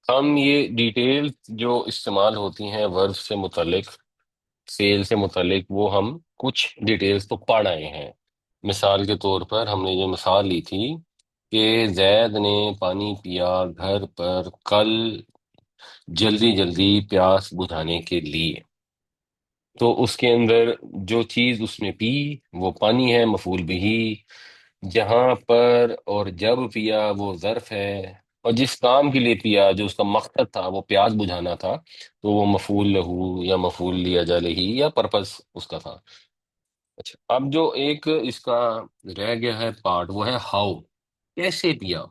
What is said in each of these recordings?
ہم یہ ڈیٹیلز جو استعمال ہوتی ہیں ورب سے متعلق، فعل سے متعلق، وہ ہم کچھ ڈیٹیلز تو پڑھ آئے ہیں۔ مثال کے طور پر ہم نے جو مثال لی تھی کہ زید نے پانی پیا گھر پر کل جلدی جلدی پیاس بجھانے کے لیے، تو اس کے اندر جو چیز اس نے پی وہ پانی ہے، مفعول بھی، جہاں پر اور جب پیا وہ ظرف ہے، اور جس کام کے لیے پیا جو اس کا مقصد تھا وہ پیاس بجھانا تھا تو وہ مفعول لہو یا مفعول لیا جا لہی یا پرپس اس کا تھا۔ اچھا، اب جو ایک اس کا رہ گیا ہے پارٹ وہ ہے ہاؤ، کیسے پیا۔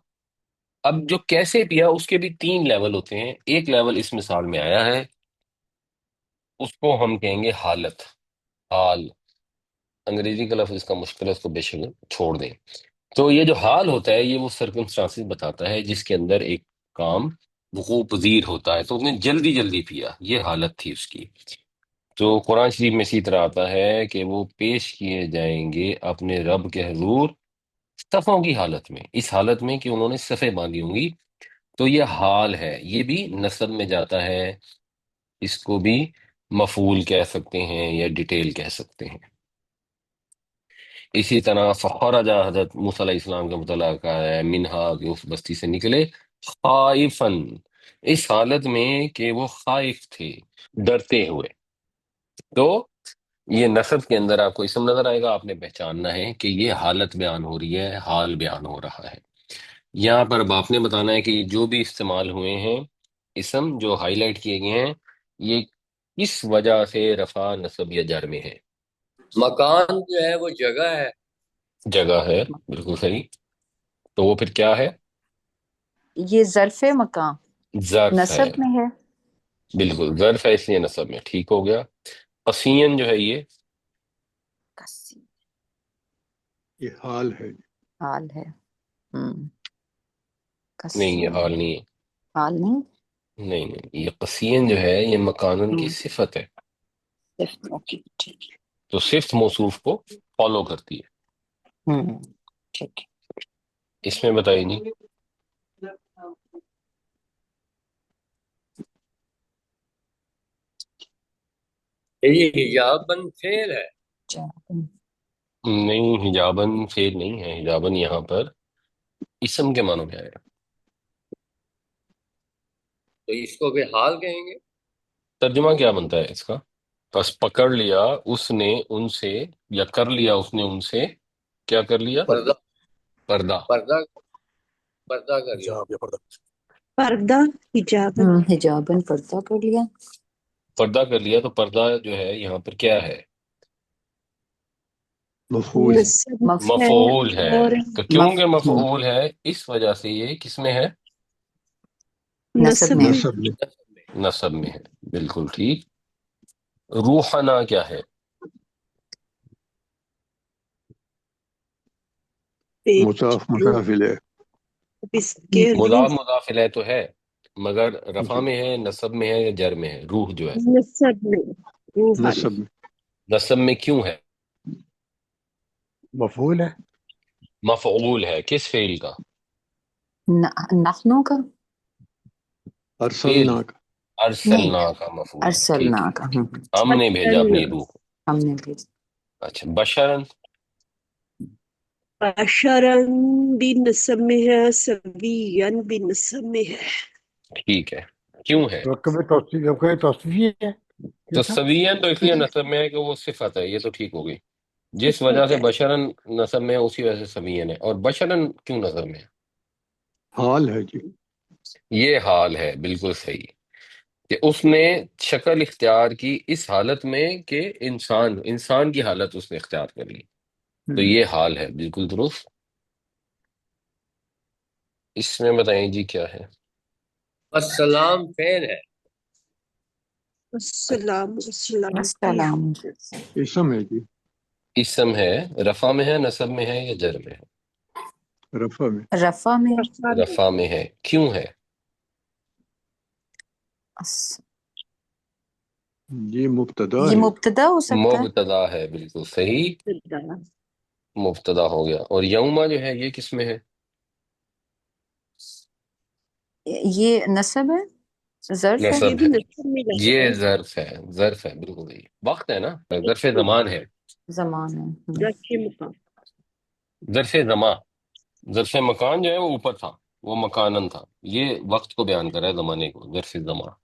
اب جو کیسے پیا اس کے بھی تین لیول ہوتے ہیں۔ ایک لیول اس مثال میں آیا ہے، اس کو ہم کہیں گے حالت، حال۔ انگریزی کا لفظ اس کا مشکل ہے، اس کو بے شک چھوڑ دیں۔ تو یہ جو حال ہوتا ہے یہ وہ سرکمسٹانسز بتاتا ہے جس کے اندر ایک کام وقوع پذیر ہوتا ہے، تو اس نے جلدی جلدی پیا، یہ حالت تھی اس کی۔ تو قرآن شریف میں اسی طرح آتا ہے کہ وہ پیش کیے جائیں گے اپنے رب کے حضور صفوں کی حالت میں، اس حالت میں کہ انہوں نے صفیں باندھی ہوں گی۔ تو یہ حال ہے، یہ بھی نسب میں جاتا ہے، اس کو بھی مفعول کہہ سکتے ہیں یا ڈیٹیل کہہ سکتے ہیں۔ اسی طرح فخرج، حضرت موسیٰ علیہ السلام کا مطالعہ کا ہے، منہا کہ اس بستی سے نکلے، خائفن، اس حالت میں کہ وہ خائف تھے، ڈرتے ہوئے۔ تو یہ نصب کے اندر آپ کو اسم نظر آئے گا، آپ نے پہچاننا ہے کہ یہ حالت بیان ہو رہی ہے، حال بیان ہو رہا ہے۔ یہاں پر اب آپ نے بتانا ہے کہ جو بھی استعمال ہوئے ہیں اسم جو ہائی لائٹ کیے گئے ہیں، یہ کس وجہ سے رفع نصب یا جر میں ہے۔ مکان جو ہے وہ جگہ ہے، جگہ ہے، بالکل صحیح۔ تو وہ پھر کیا ہے؟ یہ ظرف مکان ظرف ہے، نصب میں ہے۔ بالکل ظرف ہے، اس لیے نصب میں، ٹھیک ہو گیا۔ قصین جو ہے یہ کسی یہ حال ہے۔ حال ہے۔ نہیں، یہ کسی حال نہیں ہے، حال نہیں، نہیں نہیں، یہ قصین جو ہے یہ مکانن کی صفت ہے، صرف اوکے ٹھیک تو صفت موصوف کو فالو کرتی ہے۔ ہے۔ ٹھیک ہے۔ اس میں بتائیے جی۔ یہ حجابن فعل ہے، نہیں، حجابن فعل نہیں ہے، حجابن یہاں پر اسم کے معنوں میں آیا۔ تو اس کو بھی حال کہیں گے۔ ترجمہ کیا بنتا ہے اس کا؟ بس پکڑ لیا اس نے ان سے، یا کر لیا اس نے ان سے، کیا کر لیا؟ پردہ، پردہ۔ پردہ، پردہ کر لیا۔ حجاب یا پردہ۔ پردہ، حجابن، حجابن پردہ کر لیا۔ پردہ کر لیا، تو پردہ جو ہے یہاں پر کیا ہے؟ مفعول ہے۔ نصب ہے مفعول ہے۔ اور تو کیونکہ مفعول ہے اس وجہ سے یہ کس میں ہے؟ نصب نصب میں۔ میں نصب میں۔ نصب میں۔ نصب میں ہے، بالکل ٹھیک۔ روحنا کیا ہے؟ مضاف مضاف الیہ۔ اس کے روح، مضاف مضاف الیہ تو ہے، مگر رفع جی، میں ہے، نصب میں ہے یا جر میں ہے؟ روح جو ہے نصب میں، روحانی، نصب میں نصب میں کیوں ہے؟ مفعول ہے۔ مفعول ہے کس فعل کا؟ نحنو کا، فعل ارسلنا کا۔ نہیں ارسلنا کا مفعول ہے، ٹھیک ارسلنا ہے، کا، ہم نے بھیجا اپنی روح کو۔ ہم نے بھیجا۔ اچھا، بشرن بشرن بھی نصب میں ہے، سوین بھی نصب میں ہے۔ ٹھیک ہے، کیوں ہے؟ توصیفی ہے تو کیا تھا؟ سوین تو اس لیے نصب میں ہے کہ وہ صفت ہے، یہ تو ٹھیک ہو گئی۔ جس وجہ سے بشرن نصب میں ہے اسی وجہ سے سوین ہے، اور بشرن کیوں نصب میں ہے؟ حال ہے جی۔ یہ حال ہے، بالکل صحیح، کہ اس نے شکل اختیار کی اس حالت میں کہ انسان کی حالت اس نے اختیار کر لی، تو یہ حال ہے، بالکل درست۔ اس میں بتائیں جی کیا ہے؟ السلام فعل ہے، السلام، السلام کی السلام، اسم ہے جی، اسم ہے، رفع میں ہے، نصب میں ہے یا جر میں رفع میں۔ رفع میں، رفع ہے؟ میں، رفع میں ہے، کیوں ہے؟ یہ مبتدا یہ ہے۔ مبتدا ہو سکتا ہے۔ مبتدا ہے، بالکل صحیح، ابتدا، مبتدا ہو گیا۔ اور یوما جو ہے یہ کس میں ہے؟ یہ نصب ہے، ظرف ہے؟ نصب یہ بھی ہے، نصب میں لایا یہ ہے، ظرف ہے، ظرف ہے، بالکل صحیح، وقت ہے نا، ظرف زمان ہے، زمان ہے۔ ظرف مقام۔ ظرف زمان، ظرف مکان جو ہے وہ اوپر تھا، وہ مکانن تھا، یہ وقت کو بیان کر رہا ہے، زمانے کو، ظرف زمان۔